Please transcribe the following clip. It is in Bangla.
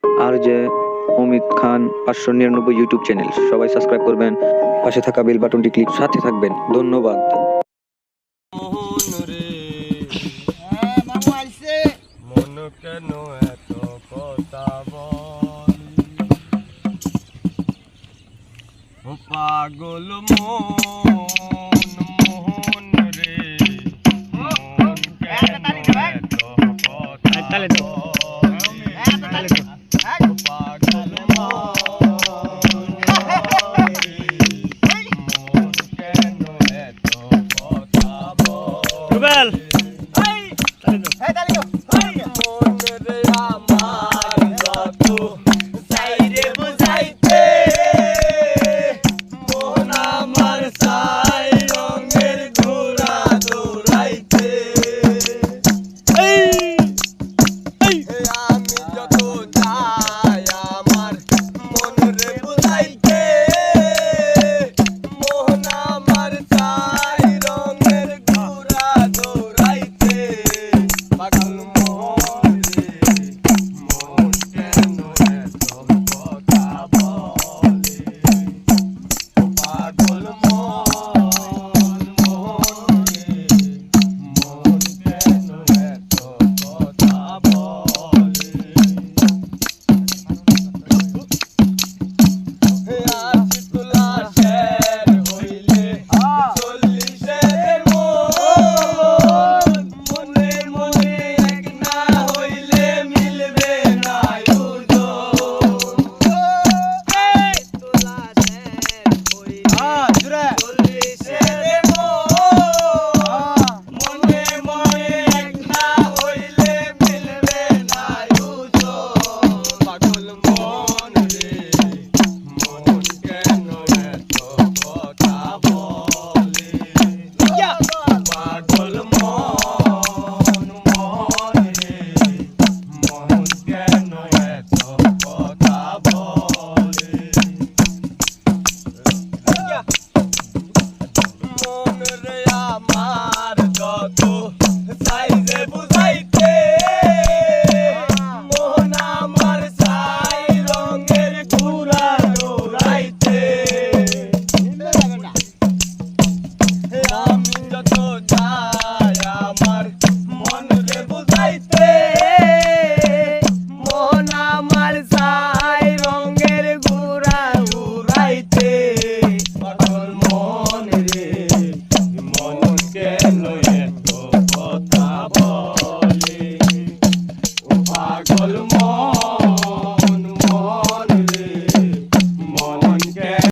আর যে অমিত খান 599 ইউটিউব চ্যানেল, সবাই সাবস্ক্রাইব করবেন, পাশে থাকা বেল বাটনটি ক্লিক, সাথে থাকবেন। ধন্যবাদ। মন কেন এত কথা বলি, পাগল মোহন রে, মন কেন এত কথা বলি, পাগল মোহন রে, মন কেন এত কথা বলি। मोहन আমার